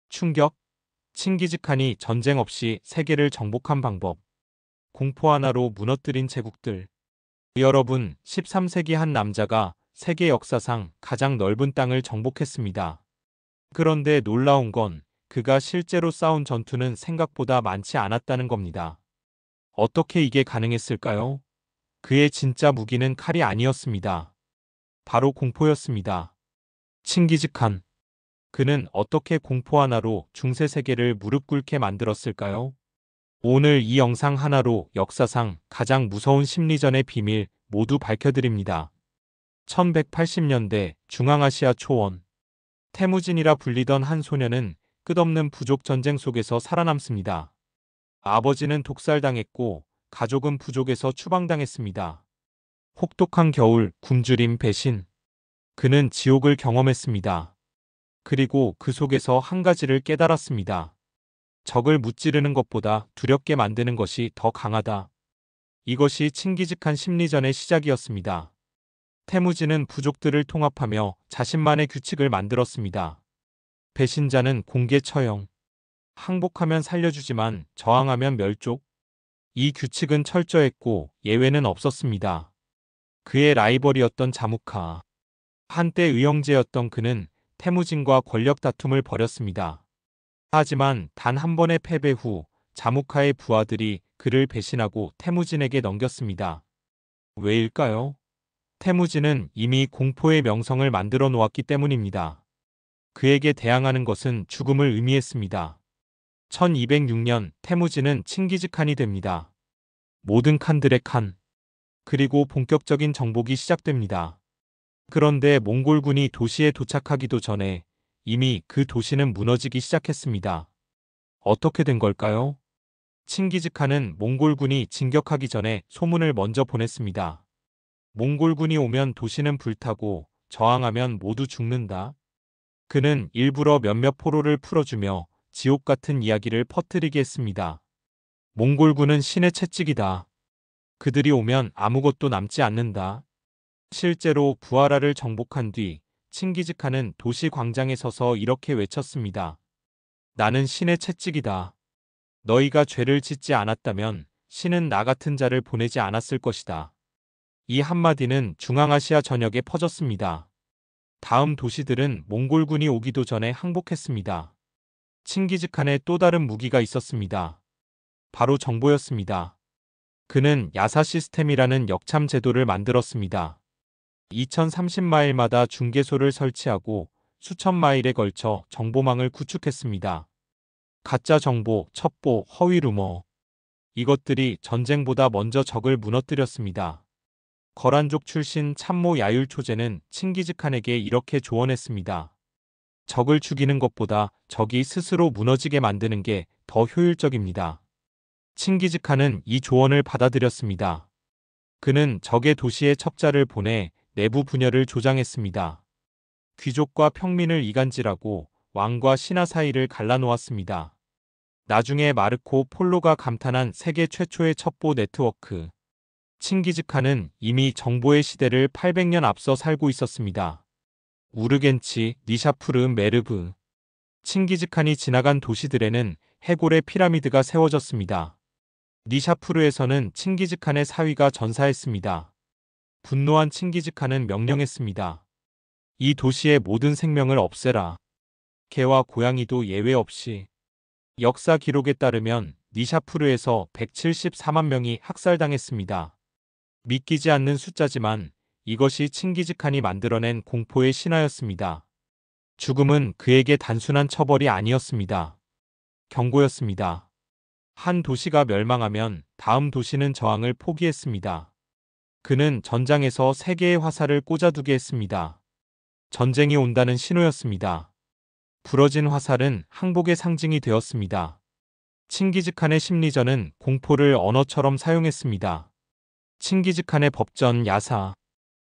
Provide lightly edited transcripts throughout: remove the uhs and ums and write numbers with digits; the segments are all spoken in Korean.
충격, 칭기즈칸이 전쟁 없이 세계를 정복한 방법, 공포 하나로 무너뜨린 제국들. 여러분, 13세기 한 남자가 세계 역사상 가장 넓은 땅을 정복했습니다. 그런데 놀라운 건 그가 실제로 싸운 전투는 생각보다 많지 않았다는 겁니다. 어떻게 이게 가능했을까요? 그의 진짜 무기는 칼이 아니었습니다. 바로 공포였습니다. 칭기즈칸. 그는 어떻게 공포 하나로 중세 세계를 무릎 꿇게 만들었을까요? 오늘 이 영상 하나로 역사상 가장 무서운 심리전의 비밀 모두 밝혀드립니다. 1180년대 중앙아시아 초원. 태무진이라 불리던 한 소녀는 끝없는 부족 전쟁 속에서 살아남습니다. 아버지는 독살당했고 가족은 부족에서 추방당했습니다. 혹독한 겨울, 굶주림, 배신. 그는 지옥을 경험했습니다. 그리고 그 속에서 한 가지를 깨달았습니다. 적을 무찌르는 것보다 두렵게 만드는 것이 더 강하다. 이것이 칭기즈칸 심리전의 시작이었습니다. 태무진은 부족들을 통합하며 자신만의 규칙을 만들었습니다. 배신자는 공개 처형. 항복하면 살려주지만 저항하면 멸족. 이 규칙은 철저했고 예외는 없었습니다. 그의 라이벌이었던 자무카. 한때 의형제였던 그는 태무진과 권력 다툼을 벌였습니다. 하지만 단 한 번의 패배 후 자무카의 부하들이 그를 배신하고 태무진에게 넘겼습니다. 왜일까요? 태무진은 이미 공포의 명성을 만들어 놓았기 때문입니다. 그에게 대항하는 것은 죽음을 의미했습니다. 1206년 태무진은 칭기즈칸이 됩니다. 모든 칸들의 칸. 그리고 본격적인 정복이 시작됩니다. 그런데 몽골군이 도시에 도착하기도 전에 이미 그 도시는 무너지기 시작했습니다. 어떻게 된 걸까요? 칭기즈칸은 몽골군이 진격하기 전에 소문을 먼저 보냈습니다. 몽골군이 오면 도시는 불타고 저항하면 모두 죽는다. 그는 일부러 몇몇 포로를 풀어주며 지옥 같은 이야기를 퍼뜨리게 했습니다. 몽골군은 신의 채찍이다. 그들이 오면 아무것도 남지 않는다. 실제로 부하라를 정복한 뒤 칭기즈칸은 도시 광장에 서서 이렇게 외쳤습니다. 나는 신의 채찍이다. 너희가 죄를 짓지 않았다면 신은 나 같은 자를 보내지 않았을 것이다. 이 한마디는 중앙아시아 전역에 퍼졌습니다. 다음 도시들은 몽골군이 오기도 전에 항복했습니다. 칭기즈칸의 또 다른 무기가 있었습니다. 바로 정보였습니다. 그는 야사 시스템이라는 역참 제도를 만들었습니다. 2030마일마다 중계소를 설치하고 수천 마일에 걸쳐 정보망을 구축했습니다. 가짜 정보, 첩보, 허위 루머. 이것들이 전쟁보다 먼저 적을 무너뜨렸습니다. 거란족 출신 참모 야율 초제는 칭기즈칸에게 이렇게 조언했습니다. 적을 죽이는 것보다 적이 스스로 무너지게 만드는 게 더 효율적입니다. 칭기즈칸은 이 조언을 받아들였습니다. 그는 적의 도시에 첩자를 보내 내부 분열을 조장했습니다. 귀족과 평민을 이간질하고 왕과 신하 사이를 갈라놓았습니다. 나중에 마르코 폴로가 감탄한 세계 최초의 첩보 네트워크. 칭기즈칸은 이미 정보의 시대를 800년 앞서 살고 있었습니다. 우르겐치, 니샤푸르, 메르브. 칭기즈칸이 지나간 도시들에는 해골의 피라미드가 세워졌습니다. 니샤푸르에서는 칭기즈칸의 사위가 전사했습니다. 분노한 칭기즈칸은 명령했습니다. 이 도시의 모든 생명을 없애라. 개와 고양이도 예외 없이. 역사 기록에 따르면 니샤푸르에서 174만 명이 학살당했습니다. 믿기지 않는 숫자지만 이것이 칭기즈칸이 만들어낸 공포의 신화였습니다. 죽음은 그에게 단순한 처벌이 아니었습니다. 경고였습니다. 한 도시가 멸망하면 다음 도시는 저항을 포기했습니다. 그는 전장에서 세계의 화살을 꽂아두게 했습니다. 전쟁이 온다는 신호였습니다. 부러진 화살은 항복의 상징이 되었습니다. 칭기즈칸의 심리전은 공포를 언어처럼 사용했습니다. 칭기즈칸의 법전 야사.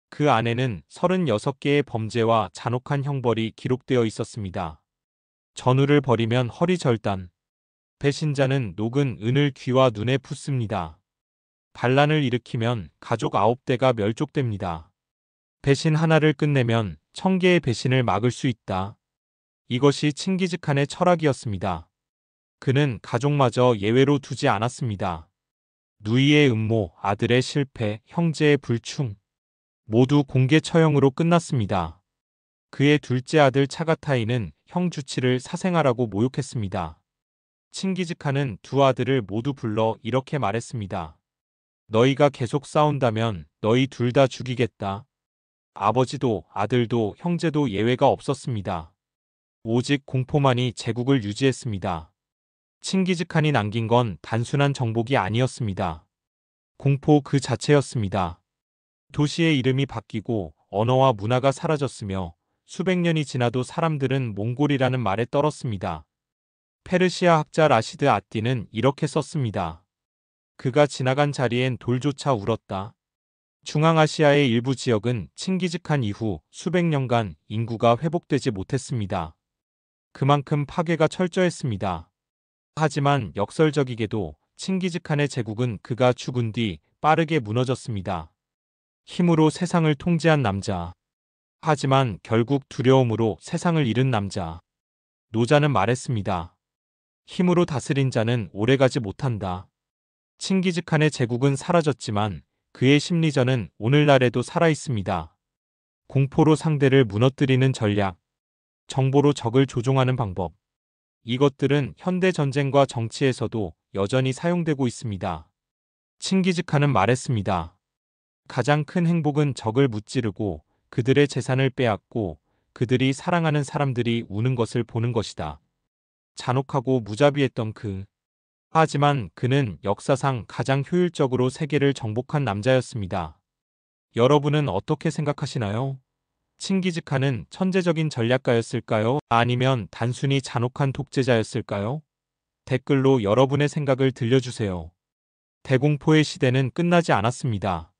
그 안에는 36개의 범죄와 잔혹한 형벌이 기록되어 있었습니다. 전우를 벌이면 허리 절단. 배신자는 녹은 은을 귀와 눈에 붓습니다. 반란을 일으키면 가족 9대가 멸족됩니다. 배신 하나를 끝내면 1000개의 배신을 막을 수 있다. 이것이 칭기즈칸의 철학이었습니다. 그는 가족마저 예외로 두지 않았습니다. 누이의 음모, 아들의 실패, 형제의 불충 모두 공개 처형으로 끝났습니다. 그의 둘째 아들 차가타이는 형 주치를 사생아라고 모욕했습니다. 칭기즈칸은 두 아들을 모두 불러 이렇게 말했습니다. 너희가 계속 싸운다면 너희 둘 다 죽이겠다. 아버지도 아들도 형제도 예외가 없었습니다. 오직 공포만이 제국을 유지했습니다. 칭기즈칸이 남긴 건 단순한 정복이 아니었습니다. 공포 그 자체였습니다. 도시의 이름이 바뀌고 언어와 문화가 사라졌으며 수백 년이 지나도 사람들은 몽골이라는 말에 떨었습니다. 페르시아 학자 라시드 아띠는 이렇게 썼습니다. 그가 지나간 자리엔 돌조차 울었다. 중앙아시아의 일부 지역은 칭기즈칸 이후 수백 년간 인구가 회복되지 못했습니다. 그만큼 파괴가 철저했습니다. 하지만 역설적이게도 칭기즈칸의 제국은 그가 죽은 뒤 빠르게 무너졌습니다. 힘으로 세상을 통제한 남자. 하지만 결국 두려움으로 세상을 잃은 남자. 노자는 말했습니다. 힘으로 다스린 자는 오래가지 못한다. 칭기즈칸의 제국은 사라졌지만 그의 심리전은 오늘날에도 살아있습니다. 공포로 상대를 무너뜨리는 전략, 정보로 적을 조종하는 방법. 이것들은 현대 전쟁과 정치에서도 여전히 사용되고 있습니다. 칭기즈칸은 말했습니다. 가장 큰 행복은 적을 무찌르고 그들의 재산을 빼앗고 그들이 사랑하는 사람들이 우는 것을 보는 것이다. 잔혹하고 무자비했던 하지만 그는 역사상 가장 효율적으로 세계를 정복한 남자였습니다. 여러분은 어떻게 생각하시나요? 칭기즈칸은 천재적인 전략가였을까요? 아니면 단순히 잔혹한 독재자였을까요? 댓글로 여러분의 생각을 들려주세요. 대공포의 시대는 끝나지 않았습니다.